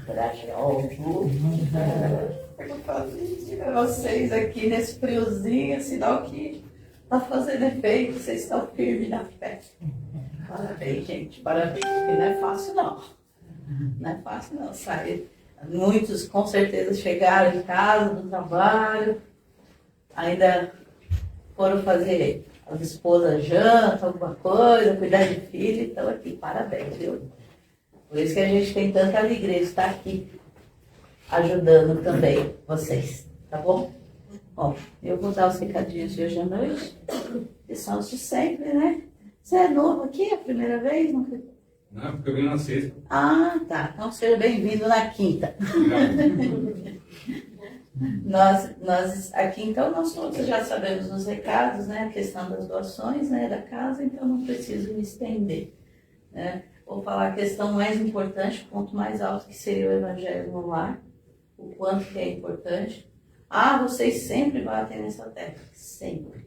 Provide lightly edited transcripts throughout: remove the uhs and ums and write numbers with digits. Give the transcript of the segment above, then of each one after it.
Eu falei para vocês aqui nesse friozinho, sinal que está fazendo efeito, vocês estão firmes na fé. Parabéns, gente, parabéns, porque não é fácil não. Não é fácil não sair. Muitos com certeza chegaram em casa do trabalho, ainda foram fazer as esposas janta, alguma coisa, cuidar de filho, então aqui, parabéns, viu? Por isso que a gente tem tanta alegria de estar aqui ajudando também vocês, tá bom? Bom, eu vou dar os recadinhos de hoje à noite, que são os de sempre, né? Você é novo aqui, é a primeira vez? Não, porque eu vim na sexta. Ah, tá. Então seja bem-vindo na quinta. Aqui, então, nós todos já sabemos os recados, né? A questão das doações, né, da casa, então não preciso me estender, né? Vou falar a questão mais importante, o ponto mais alto, que seria o Evangelho no lar, o quanto que é importante. Vocês sempre batem nessa tecla, sempre.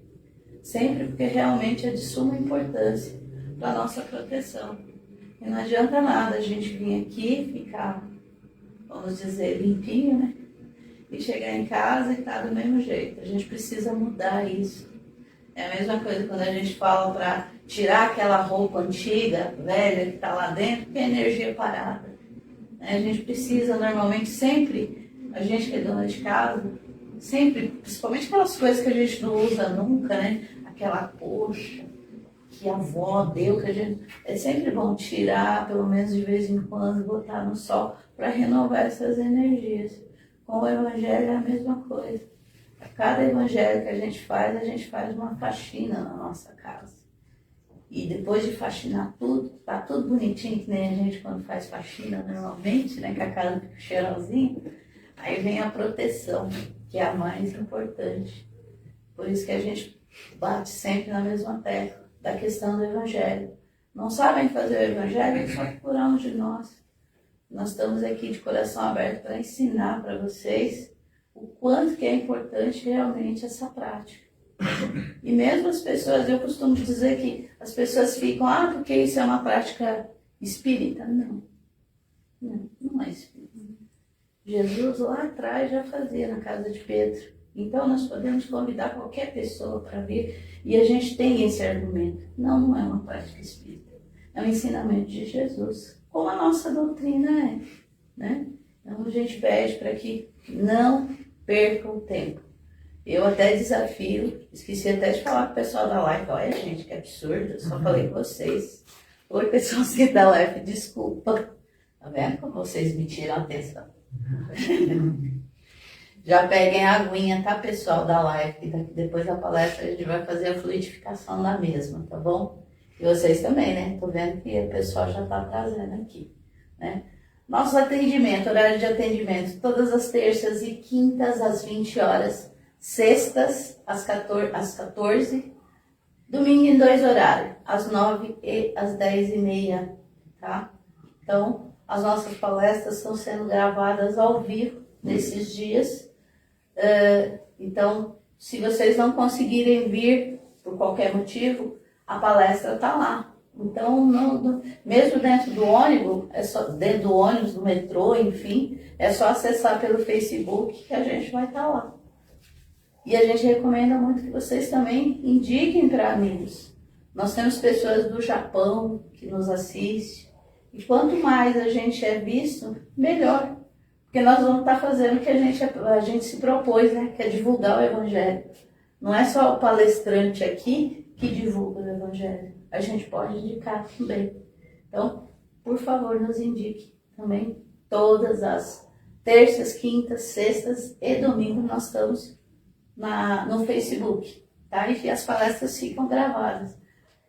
Sempre, porque realmente é de suma importância para a nossa proteção. E não adianta nada a gente vir aqui, ficar, vamos dizer, limpinho, né? E chegar em casa e estar do mesmo jeito. A gente precisa mudar isso. É a mesma coisa quando a gente fala para tirar aquela roupa antiga, velha, que está lá dentro, que é energia parada. A gente precisa, normalmente, sempre, a gente que é dona de casa, sempre, principalmente aquelas coisas que a gente não usa nunca, né? Aquela coxa que a avó deu, que a gente... É sempre bom tirar, pelo menos de vez em quando, botar no sol para renovar essas energias. Com o Evangelho é a mesma coisa. A cada Evangelho que a gente faz uma faxina na nossa casa. E depois de faxinar tudo, tá tudo bonitinho, que nem a gente quando faz faxina normalmente, né, que a casa fica cheirosinha, aí vem a proteção, que é a mais importante. Por isso que a gente bate sempre na mesma tecla da questão do Evangelho. Não sabem fazer o Evangelho? É só procurar um de nós. Nós estamos aqui de coração aberto para ensinar para vocês o quanto que é importante realmente essa prática. E mesmo as pessoas, eu costumo dizer que as pessoas ficam, porque isso é uma prática espírita. Não é espírita. Jesus lá atrás já fazia na casa de Pedro. Então nós podemos convidar qualquer pessoa para vir e a gente tem esse argumento. Não é uma prática espírita. É um ensinamento de Jesus, como a nossa doutrina é, né? Então a gente pede para que não percam tempo. Eu até desafio, esqueci até de falar com o pessoal da live, olha gente, que absurdo, eu só falei com vocês. Oi pessoal da live, desculpa. Tá vendo como vocês me tiram a atenção? Já peguem a aguinha, tá pessoal da live, que depois da palestra a gente vai fazer a fluidificação da mesma, tá bom? E vocês também, né? Tô vendo que o pessoal já tá trazendo aqui, né? Nosso atendimento, horário de atendimento, todas as terças e quintas às 20 horas, sextas às 14, domingo em 2 horários, às 9 e às 10h30, tá? Então, as nossas palestras estão sendo gravadas ao vivo nesses dias. Então, se vocês não conseguirem vir por qualquer motivo, a palestra está lá. Então, mesmo dentro do ônibus, dentro do ônibus, do metrô, enfim, é só acessar pelo Facebook que a gente vai estar lá. E a gente recomenda muito que vocês também indiquem para amigos. Nós temos pessoas do Japão que nos assistem. E quanto mais a gente é visto, melhor. Porque nós vamos estar fazendo o que a gente se propôs, né? Que é divulgar o Evangelho. Não é só o palestrante aqui que divulga o Evangelho. A gente pode indicar também. Então, por favor, nos indique também. Todas as terças, quintas, sextas e domingo nós estamos no Facebook, tá? E as palestras ficam gravadas.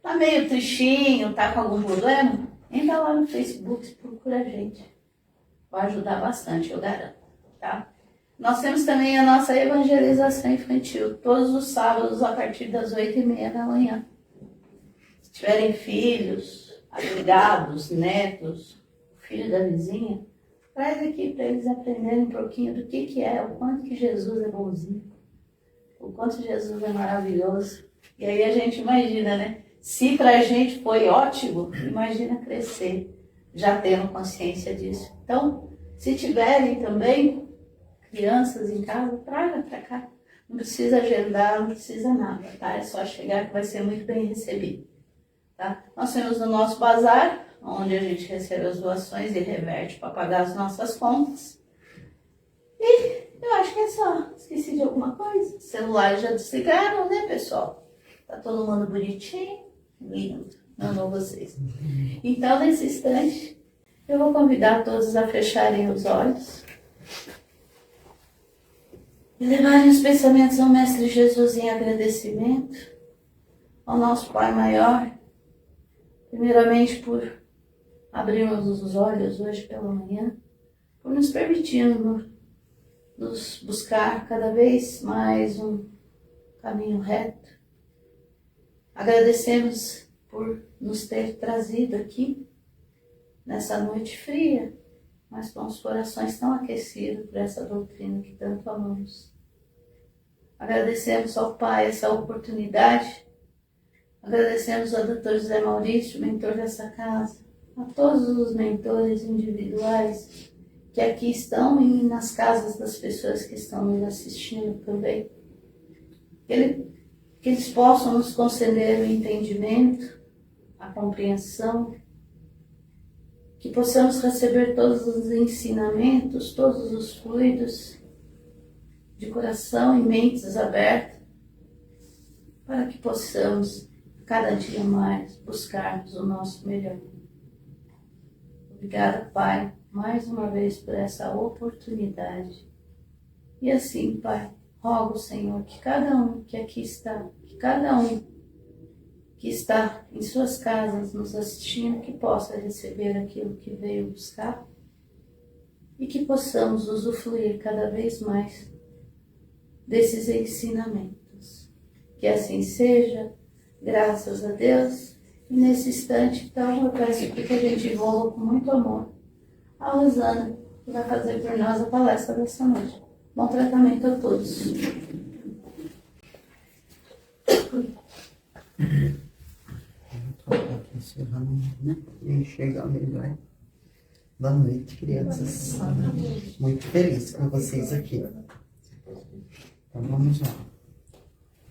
Tá meio tristinho, tá com algum problema? Entra lá no Facebook, procura a gente. Vai ajudar bastante, eu garanto, tá? Nós temos também a nossa evangelização infantil, todos os sábados a partir das 8h30 da manhã. Se tiverem filhos, agregados, netos, filho da vizinha, traz aqui para eles aprenderem um pouquinho do que é, o quanto que Jesus é bonzinho, o quanto Jesus é maravilhoso. E aí a gente imagina, né? Se para a gente foi ótimo, imagina crescer, já tendo consciência disso. Então, Se tiverem também crianças em casa, traga para cá. Não precisa agendar, não precisa nada, tá? É só chegar que vai ser muito bem recebido, tá? Nós temos o nosso bazar, onde a gente recebe as doações e reverte para pagar as nossas contas. E eu acho que é só. Esqueci de alguma coisa? Celulares já desligaram, né, pessoal? Tá todo mundo bonitinho, lindo. Amo vocês. Então, nesse instante, eu vou convidar todos a fecharem os olhos e levarem os pensamentos ao Mestre Jesus em agradecimento, ao nosso Pai Maior, primeiramente por abrirmos os olhos hoje pela manhã, por nos permitirmos nos buscar cada vez mais um caminho reto. Agradecemos por nos ter trazido aqui nessa noite fria, mas com os corações tão aquecidos por essa doutrina que tanto amamos. Agradecemos ao Pai essa oportunidade. Agradecemos ao Dr. José Maurício, mentor dessa casa, a todos os mentores individuais que aqui estão e nas casas das pessoas que estão nos assistindo também. Que eles possam nos conceder o entendimento, a compreensão, que possamos receber todos os ensinamentos, todos os fluidos de coração e mentes abertas, para que possamos cada dia mais buscarmos o nosso melhor. Obrigada, Pai, mais uma vez por essa oportunidade. E assim, Pai, rogo, Senhor, que cada um que aqui está, que cada um que está em suas casas nos assistindo, que possa receber aquilo que veio buscar e que possamos usufruir cada vez mais desses ensinamentos. Que assim seja, graças a Deus. E nesse instante, então, eu peço que a gente envolva com muito amor a Rosana, que vai fazer por nós a palestra dessa noite. Bom tratamento a todos. Né? E enxergar melhor. Boa noite, crianças. Muito feliz com vocês aqui. Então vamos lá.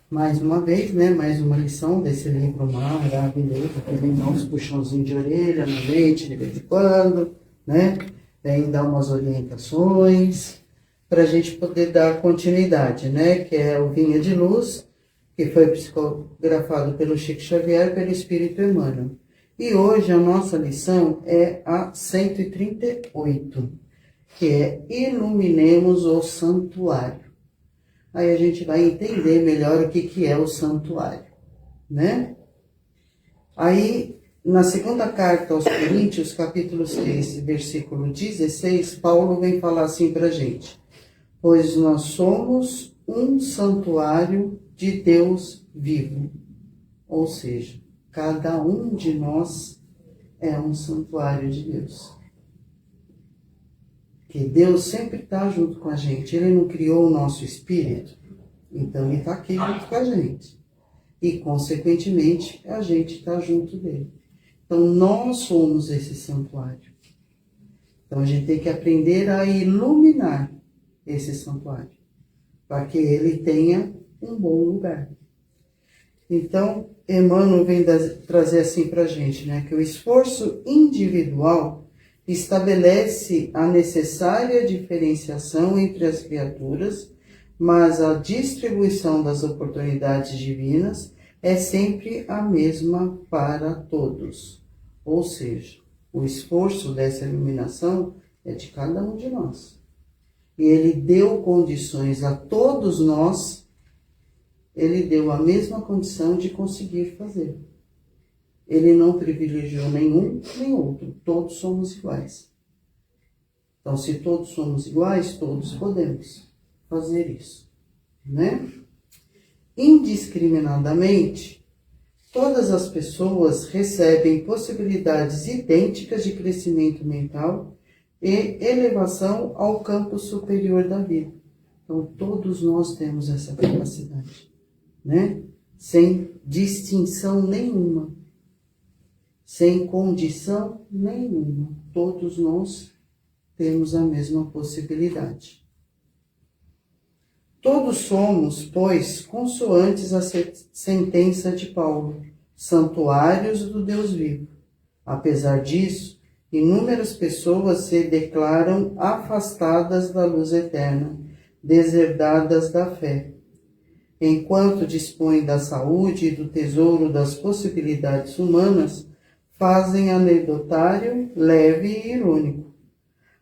Mais uma vez, né? Mais uma lição desse livro maravilhoso, que vem dar uns puxãozinhos de orelha na mente de vez em quando, né? Vem dar umas orientações para a gente poder dar continuidade, né? Que é o Vinha de Luz, que foi psicografado pelo Chico Xavier, pelo Espírito Emmanuel. E hoje a nossa lição é a 138, que é Iluminemos o Santuário. Aí a gente vai entender melhor o que é o santuário, né? Aí, na segunda carta aos Coríntios, capítulo 6, versículo 16, Paulo vem falar assim pra gente: pois nós somos um santuário de Deus vivo. Ou seja, cada um de nós é um santuário de Deus. Que Deus sempre está junto com a gente. Ele não criou o nosso espírito, então ele está aqui junto com a gente. E, consequentemente, a gente está junto dele. Então, nós somos esse santuário. Então, a gente tem que aprender a iluminar esse santuário, para que ele tenha um bom lugar. Então, Emmanuel vem trazer assim para a gente, né, que o esforço individual estabelece a necessária diferenciação entre as criaturas, mas a distribuição das oportunidades divinas é sempre a mesma para todos. Ou seja, o esforço dessa iluminação é de cada um de nós. E ele deu condições a todos nós, ele deu a mesma condição de conseguir fazer. Ele não privilegiou nenhum nem outro, todos somos iguais. Então, se todos somos iguais, todos podemos fazer isso, né? Indiscriminadamente, todas as pessoas recebem possibilidades idênticas de crescimento mental e elevação ao campo superior da vida. Então, todos nós temos essa capacidade, né? Sem distinção nenhuma, sem condição nenhuma. Todos nós temos a mesma possibilidade. Todos somos, pois, consoantes à sentença de Paulo, santuários do Deus vivo. Apesar disso, inúmeras pessoas se declaram afastadas da luz eterna, deserdadas da fé. Enquanto dispõem da saúde e do tesouro das possibilidades humanas, fazem anedotário, leve e irônico.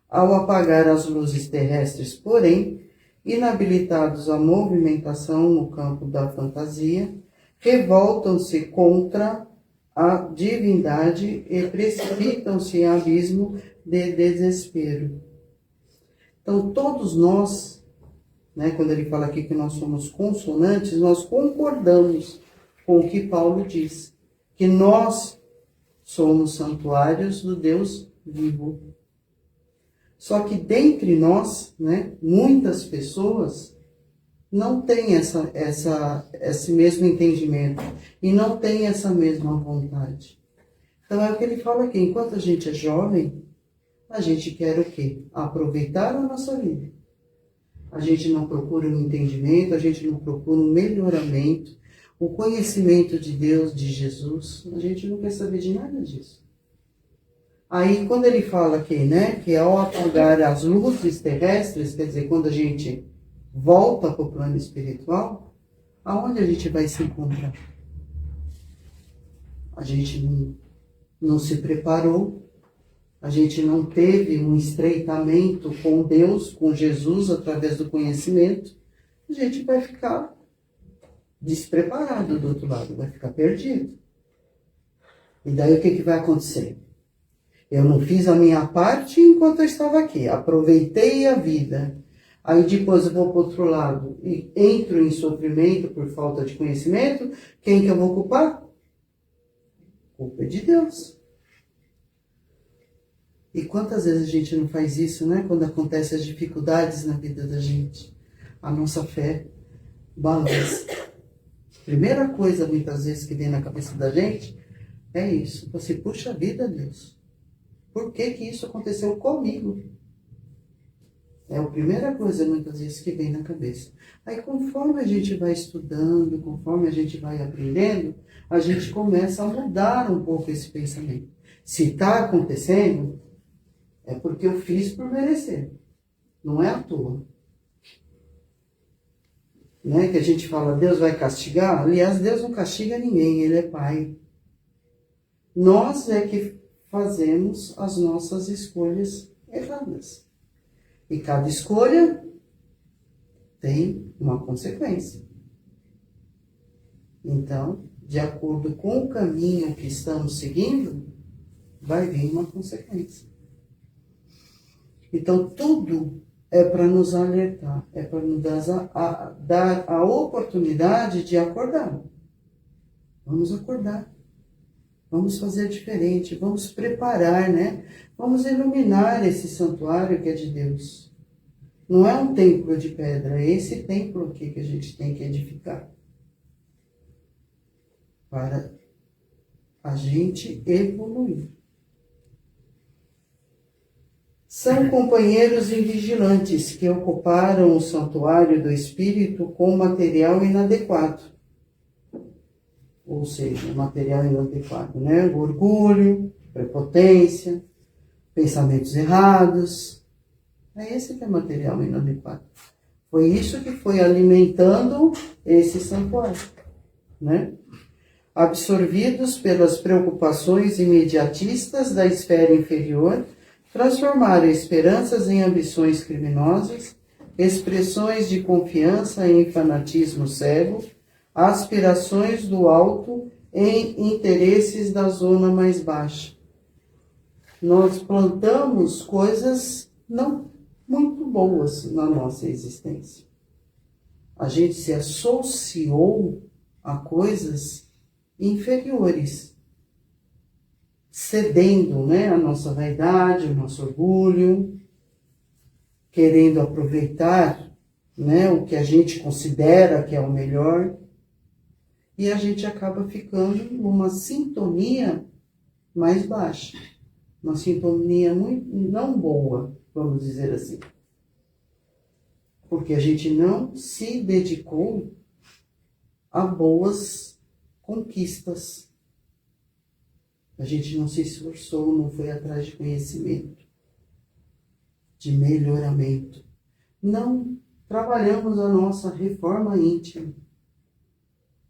Ao apagar as luzes terrestres, porém, inabilitados à movimentação no campo da fantasia, revoltam-se contra a divindade e precipitam-se em abismo de desespero. Então, todos nós, quando ele fala aqui que nós somos consonantes, nós concordamos com o que Paulo diz, que nós somos santuários do Deus vivo. Só que dentre nós, muitas pessoas não têm esse mesmo entendimento e não têm essa mesma vontade. Então é o que ele fala aqui, enquanto a gente é jovem, a gente quer o quê? Aproveitar a nossa vida. A gente não procura um entendimento, a gente não procura um melhoramento, o conhecimento de Deus, de Jesus, a gente não quer saber de nada disso. Aí, quando ele fala aqui, que ao apagar as luzes terrestres, quer dizer, quando a gente volta para o plano espiritual, aonde a gente vai se encontrar? A gente não se preparou, a gente não teve um estreitamento com Deus, com Jesus, através do conhecimento, a gente vai ficar despreparado do outro lado, vai ficar perdido. E daí o que vai acontecer? Eu não fiz a minha parte enquanto eu estava aqui. Aproveitei a vida. Aí depois eu vou para o outro lado e entro em sofrimento por falta de conhecimento. Quem que eu vou culpar? Culpa é de Deus. E quantas vezes a gente não faz isso, quando acontecem as dificuldades na vida da gente? A nossa fé balança. Primeira coisa, muitas vezes, que vem na cabeça da gente é isso. Você, puxa vida, Deus. Por que isso aconteceu comigo? É a primeira coisa, muitas vezes, que vem na cabeça. Aí, conforme a gente vai estudando, conforme a gente vai aprendendo, a gente começa a mudar um pouco esse pensamento. Se está acontecendo, é porque eu fiz por merecer. Não é à toa. Que a gente fala, Deus vai castigar. Aliás, Deus não castiga ninguém, Ele é Pai. Nós é que fazemos as nossas escolhas erradas. E cada escolha tem uma consequência. Então, de acordo com o caminho que estamos seguindo, vai vir uma consequência. Então, tudo é para nos alertar, é para nos dar a oportunidade de acordar. Vamos acordar. Vamos fazer diferente, vamos preparar, Vamos iluminar esse santuário que é de Deus. Não é um templo de pedra, é esse templo aqui que a gente tem que edificar. Para a gente evoluir. São companheiros invigilantes que ocuparam o santuário do Espírito com material inadequado. Ou seja, material inadequado, Orgulho, prepotência, pensamentos errados. É esse que é material inadequado. Foi isso que foi alimentando esse santuário, Absorvidos pelas preocupações imediatistas da esfera inferior, transformaram esperanças em ambições criminosas, expressões de confiança em fanatismo cego, aspirações do alto em interesses da zona mais baixa. Nós plantamos coisas não muito boas na nossa existência. A gente se associou a coisas inferiores, cedendo, a nossa vaidade, o nosso orgulho, querendo aproveitar, o que a gente considera que é o melhor. E a gente acaba ficando numa sintonia mais baixa, uma sintonia muito, não boa, vamos dizer assim. Porque a gente não se dedicou a boas conquistas. A gente não se esforçou, não foi atrás de conhecimento, de melhoramento. Não trabalhamos a nossa reforma íntima.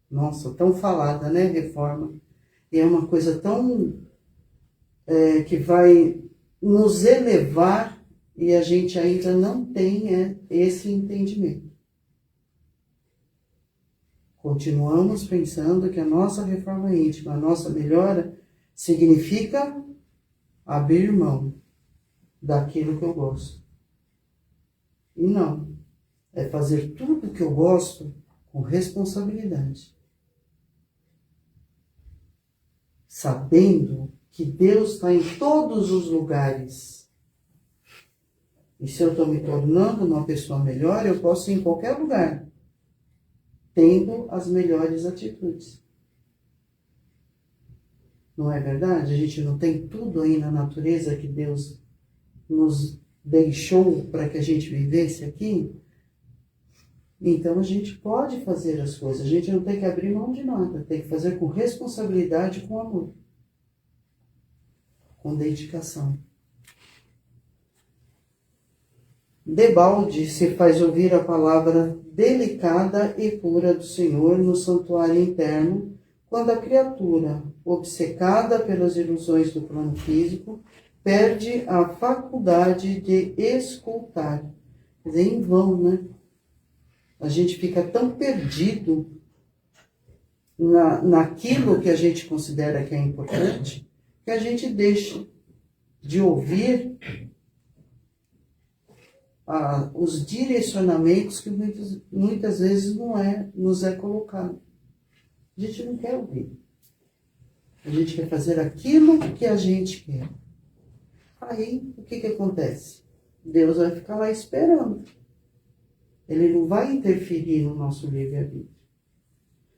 Nossa, tão falada, né? Reforma. E é uma coisa tão que vai nos elevar e a gente ainda não tem esse entendimento. Continuamos pensando que a nossa reforma íntima, a nossa melhora, significa abrir mão daquilo que eu gosto. E não. É fazer tudo que eu gosto com responsabilidade. Sabendo que Deus está em todos os lugares. E se eu estou me tornando uma pessoa melhor, eu posso ir em qualquer lugar, tendo as melhores atitudes. Não é verdade? A gente não tem tudo aí na natureza que Deus nos deixou para que a gente vivesse aqui? Então a gente pode fazer as coisas, a gente não tem que abrir mão de nada, tem que fazer com responsabilidade e com amor, com dedicação. Debalde se faz ouvir a palavra delicada e pura do Senhor no santuário interno, quando a criatura, obcecada pelas ilusões do plano físico, perde a faculdade de escutar. Quer dizer, em vão, né? A gente fica tão perdido naquilo que a gente considera que é importante, que a gente deixa de ouvir os direcionamentos que muitas vezes nos é colocado. A gente não quer ouvir. A gente quer fazer aquilo que a gente quer. Aí, o que acontece? Deus vai ficar lá esperando. Ele não vai interferir no nosso livre-arbítrio.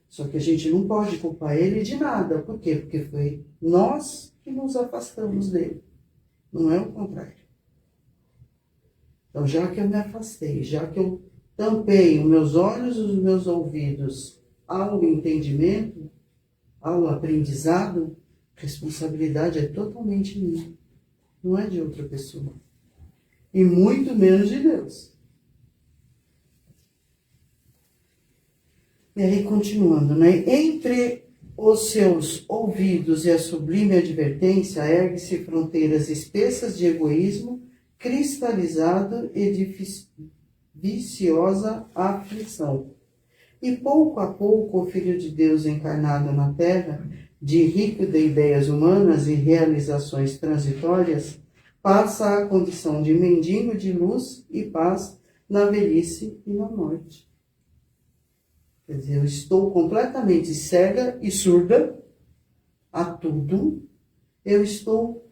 Só que a gente não pode culpar ele de nada. Por quê? Porque foi nós que nos afastamos dele. Não é o contrário. Então, já que eu me afastei, já que eu tampei os meus olhos e os meus ouvidos ao entendimento, ao aprendizado, a responsabilidade é totalmente minha. Não é de outra pessoa. E muito menos de Deus. E aí, continuando, né? Entre os seus ouvidos e a sublime advertência, ergue-se fronteiras espessas de egoísmo, cristalizado e de viciosa aflição. E pouco a pouco o Filho de Deus encarnado na Terra, de rico de ideias humanas e realizações transitórias, passa à condição de mendigo de luz e paz na velhice e na morte. Quer dizer, eu estou completamente cega e surda a tudo. Eu estou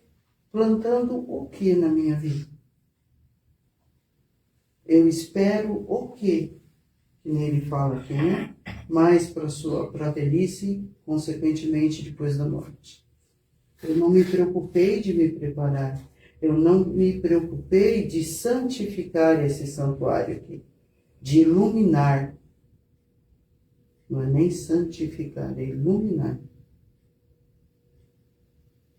plantando o que na minha vida? Eu espero o que nele fala aqui, né? Mais para a velhice, consequentemente depois da morte. Eu não me preocupei de me preparar. Eu não me preocupei de santificar esse santuário aqui, de iluminar. Não é nem santificar, é iluminar.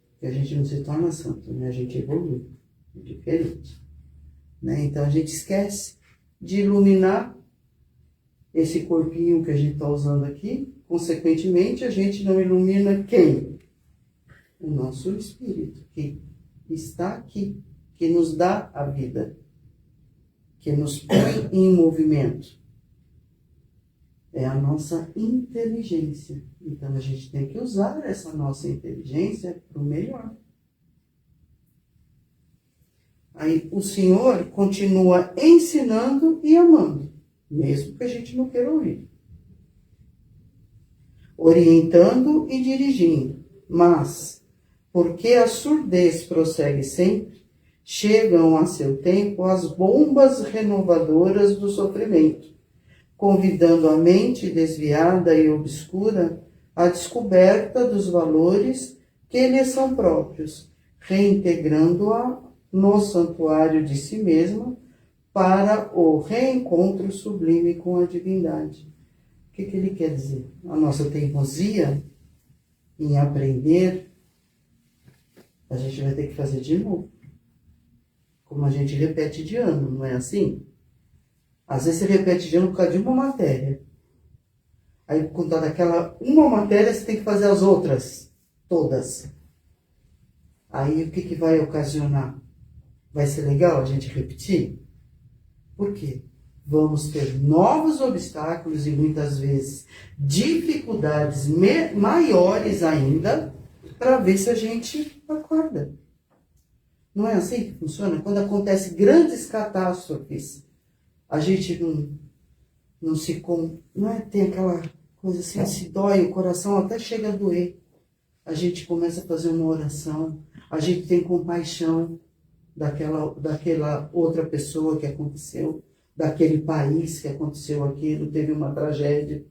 Porque a gente não se torna santo, né? A gente evolui. É diferente. Né? Então a gente esquece de iluminar esse corpinho que a gente está usando aqui. Consequentemente, a gente não ilumina quem? O nosso espírito, que está aqui, que nos dá a vida, que nos põe em movimento. É a nossa inteligência. Então, a gente tem que usar essa nossa inteligência para o melhor. Aí, o Senhor continua ensinando e amando, mesmo que a gente não queira ouvir. Orientando e dirigindo. Mas, porque a surdez prossegue sempre, chegam a seu tempo as bombas renovadoras do sofrimento, convidando a mente desviada e obscura à descoberta dos valores que lhes são próprios, reintegrando-a no santuário de si mesma para o reencontro sublime com a divindade. O que ele quer dizer? A nossa teimosia em aprender, a gente vai ter que fazer de novo. Como a gente repete de ano, não é assim? Às vezes você repete de ano por causa de uma matéria. Aí, por conta daquela uma matéria, você tem que fazer as outras, todas. Aí, o que vai ocasionar? Vai ser legal a gente repetir? Por quê? Vamos ter novos obstáculos e muitas vezes dificuldades maiores ainda para ver se a gente acorda. Não é assim que funciona? Quando acontecem grandes catástrofes, a gente não se... Não é? Tem aquela coisa assim, se dói, o coração até chega a doer. A gente começa a fazer uma oração, a gente tem compaixão daquela outra pessoa que aconteceu, daquele país que aconteceu aquilo, teve uma tragédia.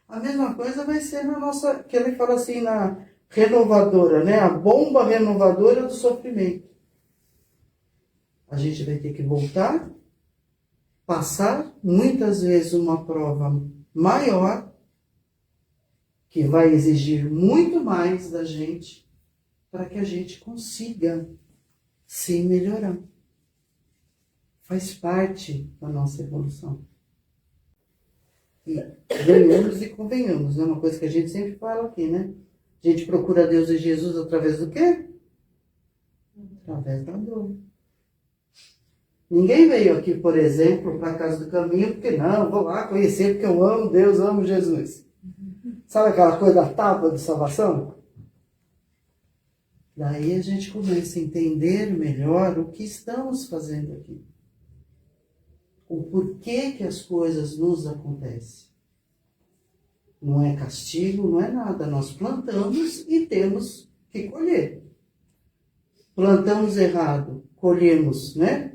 A mesma coisa vai ser na nossa, que ele fala assim, na renovadora, né? A bomba renovadora do sofrimento. A gente vai ter que voltar, passar muitas vezes uma prova maior, que vai exigir muito mais da gente, para que a gente consiga se melhorar. Faz parte da nossa evolução. E venhamos e convenhamos, é uma coisa que a gente sempre fala aqui, né? A gente procura Deus e Jesus através do quê? Através da dor. Ninguém veio aqui, por exemplo, para a Casa do Caminho, porque não, vou lá conhecer porque eu amo Deus, amo Jesus. Sabe aquela coisa da tábua de salvação? Daí a gente começa a entender melhor o que estamos fazendo aqui. O porquê que as coisas nos acontecem. Não é castigo, não é nada. Nós plantamos e temos que colher. Plantamos errado, colhemos, né?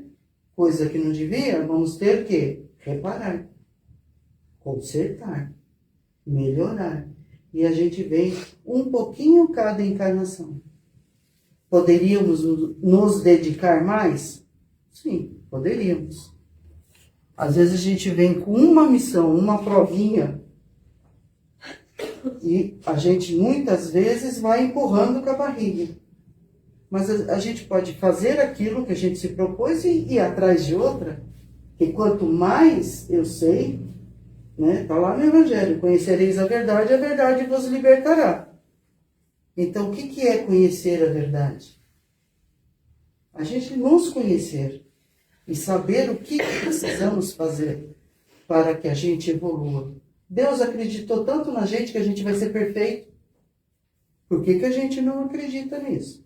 Coisa que não devia, vamos ter que reparar, consertar, melhorar. E a gente vem um pouquinho cada encarnação. Poderíamos nos dedicar mais? Sim, poderíamos. Às vezes a gente vem com uma missão, uma provinha, e a gente muitas vezes vai empurrando com a barriga. Mas a gente pode fazer aquilo que a gente se propôs e ir atrás de outra, que quanto mais eu sei, né, está lá no Evangelho, conhecereis a verdade vos libertará. Então, o que é conhecer a verdade? A gente nos conhecer e saber o que precisamos fazer para que a gente evolua. Deus acreditou tanto na gente que a gente vai ser perfeito. Por que a gente não acredita nisso?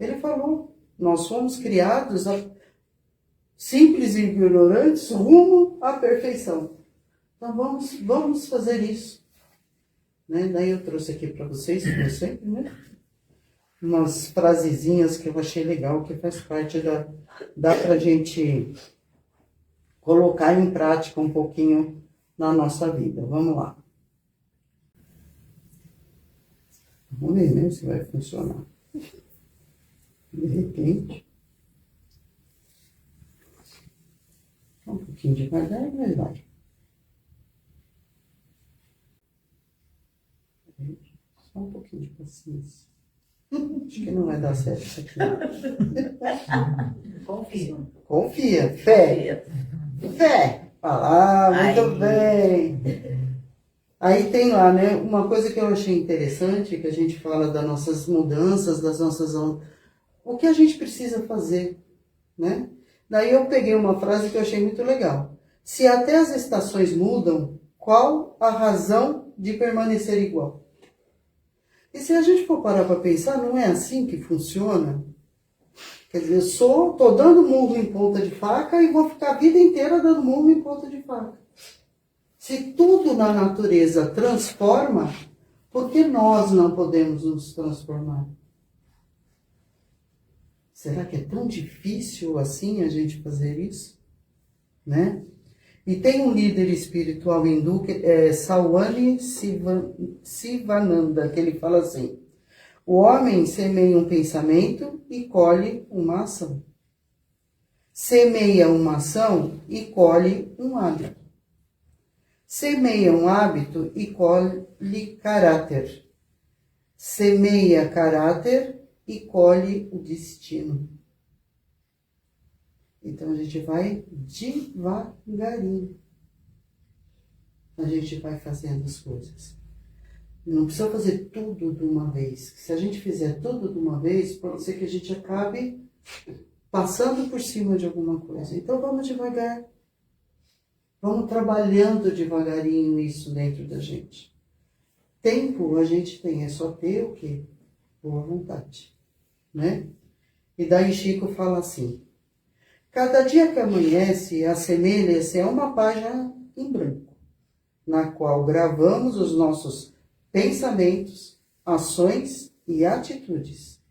Ele falou, nós fomos criados simples e ignorantes rumo à perfeição. Então vamos fazer isso. Né? Daí eu trouxe aqui para vocês, como sempre, né? Umas frasezinhas que eu achei legal, que faz parte dá para a gente colocar em prática um pouquinho na nossa vida. Vamos lá. Vamos ver, né, se vai funcionar. De repente. Um pouquinho devagar, mas vai. Só um pouquinho de paciência. Acho que não vai dar certo isso aqui. Confia. Confia. Fé. Fé. Muito bem. Aí tem lá, né, uma coisa que eu achei interessante, que a gente fala das nossas mudanças, das nossas... O que a gente precisa fazer, né? Daí eu peguei uma frase que eu achei muito legal. Se até as estações mudam, qual a razão de permanecer igual? E se a gente for parar para pensar, não é assim que funciona? Quer dizer, eu tô dando murro em ponta de faca e vou ficar a vida inteira dando murro em ponta de faca. Se tudo na natureza transforma, por que nós não podemos nos transformar? Será que é tão difícil assim a gente fazer isso? Né? E tem um líder espiritual hindu, Swami Sivananda, que ele fala assim: O homem semeia um pensamento e colhe uma ação. Semeia uma ação e colhe um hábito. Semeia um hábito e colhe caráter. Semeia caráter e colhe o destino. Então a gente vai devagarinho. A gente vai fazendo as coisas. Não precisa fazer tudo de uma vez. Se a gente fizer tudo de uma vez, pode ser que a gente acabe passando por cima de alguma coisa. Então vamos devagar. Vamos trabalhando devagarinho isso dentro da gente. Tempo a gente tem, é só ter o quê? Boa vontade, né? E daí Chico fala assim: cada dia que amanhece assemelha-se a uma página em branco, na qual gravamos os nossos pensamentos, ações e atitudes.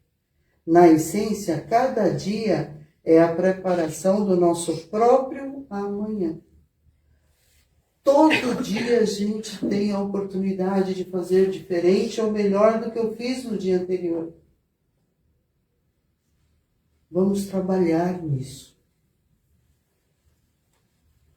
Na essência, cada dia é a preparação do nosso próprio amanhã. Todo dia a gente tem a oportunidade de fazer diferente ou melhor do que eu fiz no dia anterior. Vamos trabalhar nisso.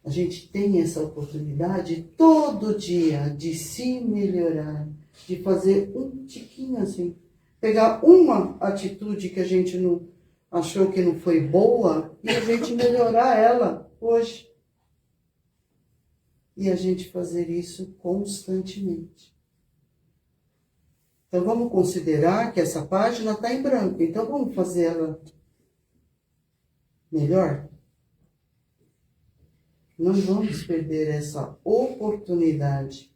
A gente tem essa oportunidade todo dia de se melhorar, de fazer um tiquinho assim. Pegar uma atitude que a gente não achou que não foi boa e a gente melhorar ela hoje. E a gente fazer isso constantemente. Então vamos considerar que essa página está em branco. Então vamos fazer ela melhor? Não vamos perder essa oportunidade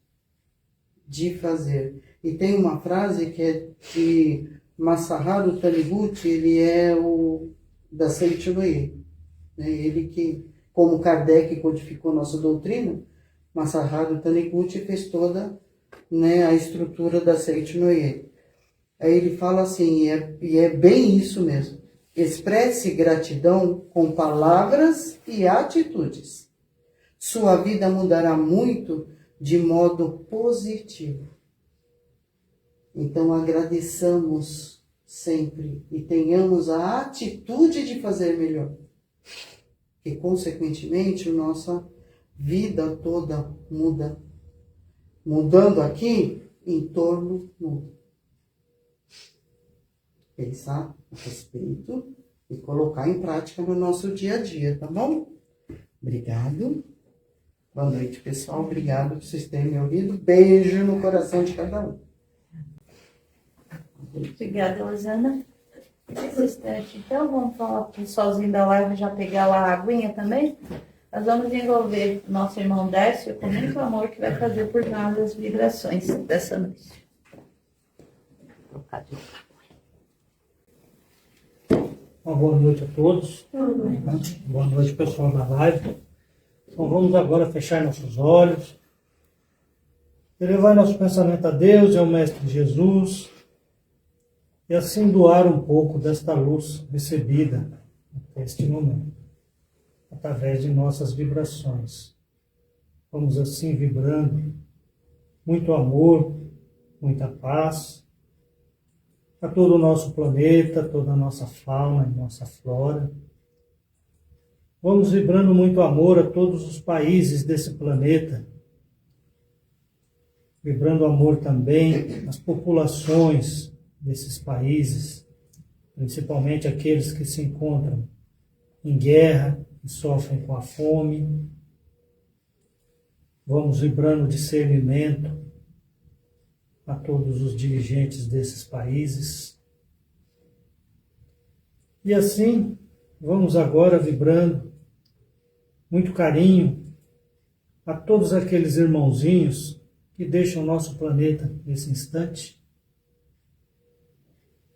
de fazer. E tem uma frase que é de Masaharu Taniguchi, ele é o da Seiichi-no-ie. Ele que, como Kardec codificou nossa doutrina, Masaharu Taniguchi fez toda, a estrutura da Seiichi-no-ie. Aí ele fala assim, e é bem isso mesmo: expresse gratidão com palavras e atitudes. Sua vida mudará muito de modo positivo. Então agradeçamos sempre e tenhamos a atitude de fazer melhor. E consequentemente a nossa vida toda muda. Mudando aqui, em torno muda. Pensar a respeito e colocar em prática no nosso dia a dia, tá bom? Obrigado. Boa noite, pessoal. Obrigado por vocês terem me ouvido. Beijo no coração de cada um. Obrigada, Rosana. Esse instante, então, vamos falar para o pessoalzinho da live já pegar lá a aguinha também. Nós vamos envolver o nosso irmão Décio com muito amor, que vai fazer por nós as vibrações dessa noite. Uma boa noite a todos. Boa noite, pessoal da live. Então vamos agora fechar nossos olhos, elevar nosso pensamento a Deus e ao Mestre Jesus, e assim doar um pouco desta luz recebida até este momento, através de nossas vibrações. Vamos assim vibrando muito amor, muita paz a todo o nosso planeta, toda a nossa fauna e nossa flora. Vamos vibrando muito amor a todos os países desse planeta, vibrando amor também às populações desses países, principalmente aqueles que se encontram em guerra e sofrem com a fome. Vamos vibrando discernimento a todos os dirigentes desses países. E assim, vamos agora vibrando muito carinho a todos aqueles irmãozinhos que deixam o nosso planeta nesse instante.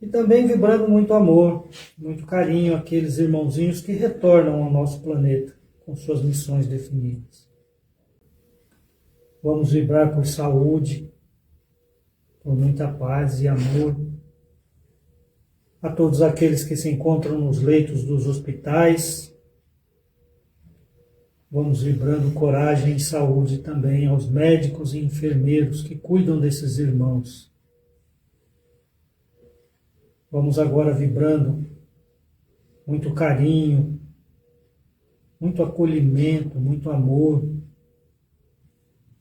E também vibrando muito amor, muito carinho àqueles irmãozinhos que retornam ao nosso planeta com suas missões definidas. Vamos vibrar por saúde, por muita paz e amor a todos aqueles que se encontram nos leitos dos hospitais. Vamos vibrando coragem e saúde também aos médicos e enfermeiros que cuidam desses irmãos. Vamos agora vibrando muito carinho, muito acolhimento, muito amor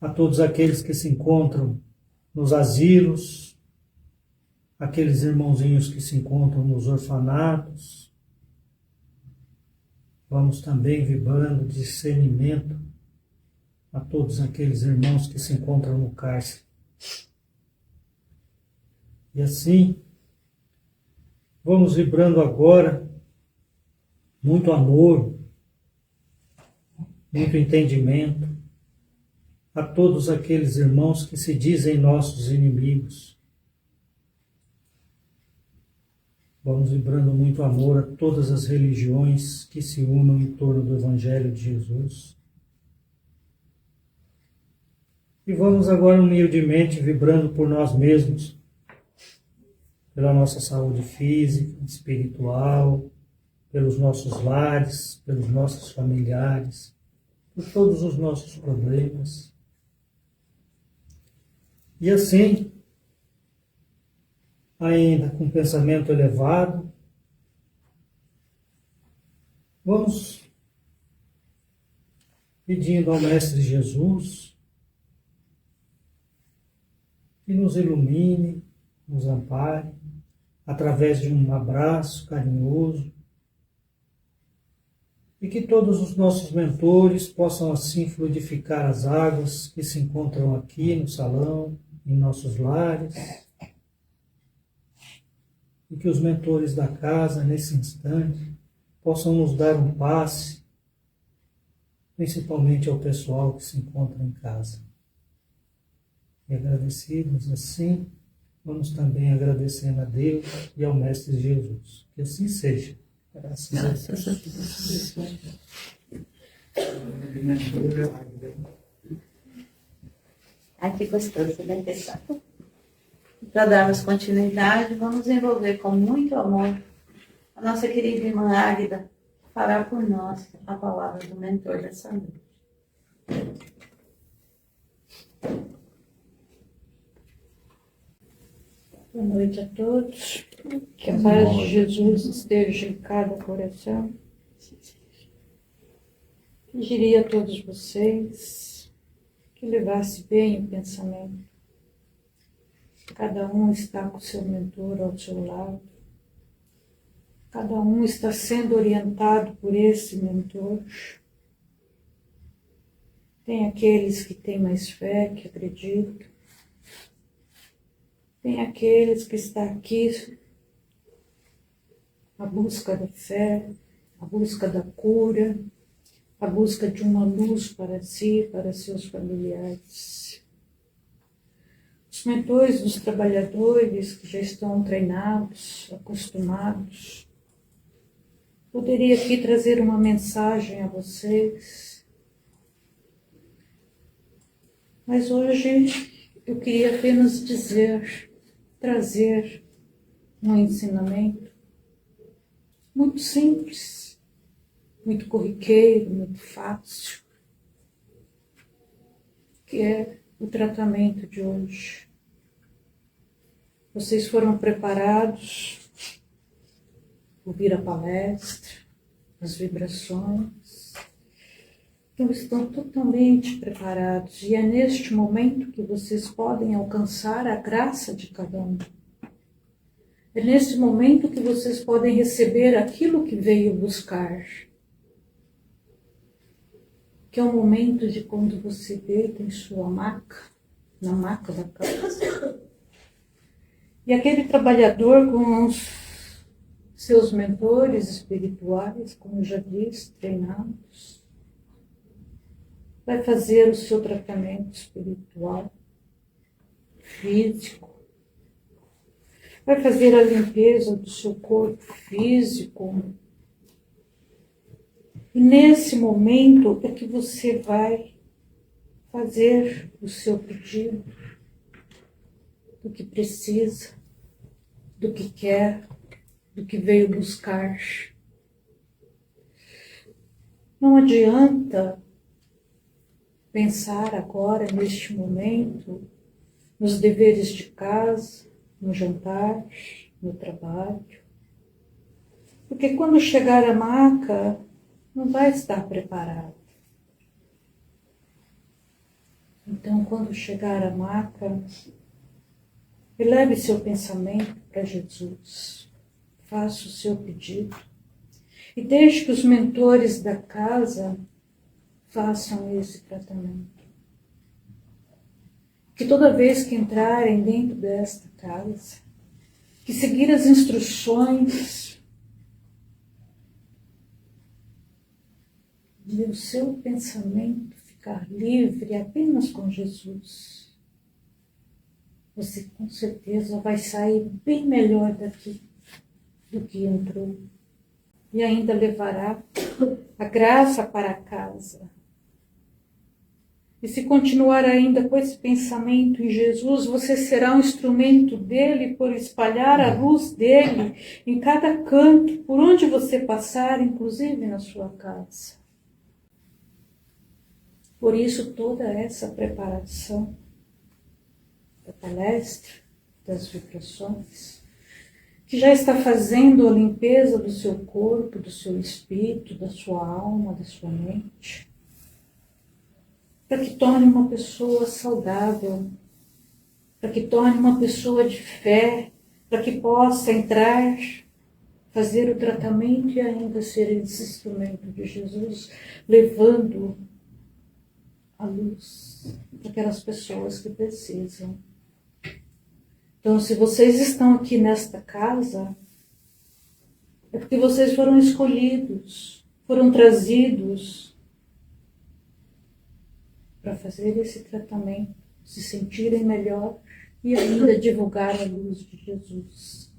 a todos aqueles que se encontram nos asilos, aqueles irmãozinhos que se encontram nos orfanatos. Vamos também vibrando discernimento a todos aqueles irmãos que se encontram no cárcere. E assim, vamos vibrando agora muito amor, muito entendimento a todos aqueles irmãos que se dizem nossos inimigos. Vamos vibrando muito amor a todas as religiões que se unam em torno do Evangelho de Jesus. E vamos agora humildemente vibrando por nós mesmos, pela nossa saúde física, espiritual, pelos nossos lares, pelos nossos familiares, por todos os nossos problemas. E assim, ainda com pensamento elevado, vamos pedindo ao Mestre Jesus que nos ilumine, nos ampare, através de um abraço carinhoso, e que todos os nossos mentores possam assim fluidificar as águas que se encontram aqui no salão, em nossos lares, e que os mentores da casa, nesse instante, possam nos dar um passe, principalmente ao pessoal que se encontra em casa. E agradecidos assim, vamos também agradecendo a Deus e ao Mestre Jesus. Que assim seja. Graças a Deus. Ai, que gostoso, né, pessoal? Para darmos continuidade, vamos envolver com muito amor a nossa querida irmã Águida, fará por nós a palavra do mentor dessa noite. Boa noite a todos. Que a paz de Jesus esteja em cada coração. Pediria a todos vocês que levasse bem o pensamento. Cada um está com o seu mentor ao seu lado. Cada um está sendo orientado por esse mentor. Tem aqueles que têm mais fé, que acreditam. Tem aqueles que estão aqui à busca da fé, à busca da cura, à busca de uma luz para si, para seus familiares. Os mentores dos trabalhadores que já estão treinados, acostumados, poderia aqui trazer uma mensagem a vocês. Mas hoje eu queria apenas trazer um ensinamento muito simples, muito corriqueiro, muito fácil, que é o tratamento de hoje. Vocês foram preparados, ouvir a palestra, as vibrações, então estão totalmente preparados, e é neste momento que vocês podem alcançar a graça de cada um. É nesse momento que vocês podem receber aquilo que veio buscar. Que é o momento de quando você deita em sua maca, na maca da casa. E aquele trabalhador com os seus mentores espirituais, como eu já disse, treinados, vai fazer o seu tratamento espiritual, físico, vai fazer a limpeza do seu corpo físico. E nesse momento é que você vai fazer o seu pedido do que precisa, do que quer, do que veio buscar. Não adianta pensar agora, neste momento, nos deveres de casa, no jantar, no trabalho. Porque quando chegar a maca, não vai estar preparado. Então, quando chegar a maca, eleve seu pensamento para Jesus. Faça o seu pedido. E deixe que os mentores da casa façam esse tratamento. Que toda vez que entrarem dentro desta casa, que seguir as instruções de o seu pensamento ficar livre apenas com Jesus, você com certeza vai sair bem melhor daqui do que entrou. E ainda levará a graça para casa. E se continuar ainda com esse pensamento em Jesus, você será um instrumento dele por espalhar a luz dele em cada canto, por onde você passar, inclusive na sua casa. Por isso, toda essa preparação da palestra, das vibrações, que já está fazendo a limpeza do seu corpo, do seu espírito, da sua alma, da sua mente, para que torne uma pessoa saudável, para que torne uma pessoa de fé, para que possa entrar, fazer o tratamento e ainda ser esse instrumento de Jesus, levando a luz para aquelas pessoas que precisam. Então, se vocês estão aqui nesta casa, é porque vocês foram escolhidos, foram trazidos para fazer esse tratamento, se sentirem melhor e ainda divulgar a luz de Jesus.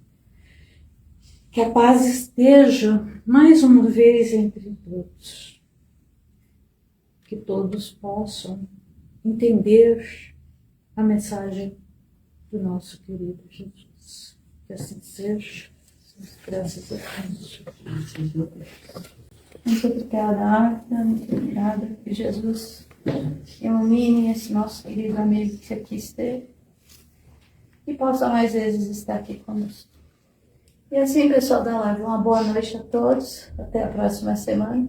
Que a paz esteja mais uma vez entre todos. Que todos possam entender a mensagem do nosso querido Jesus. Que assim seja. Graças a Deus. Muito obrigada, Arta. Muito obrigada. Que Jesus ilumine esse nosso querido amigo que aqui esteve e possa mais vezes estar aqui conosco. E assim, pessoal da live, uma boa noite a todos. Até a próxima semana.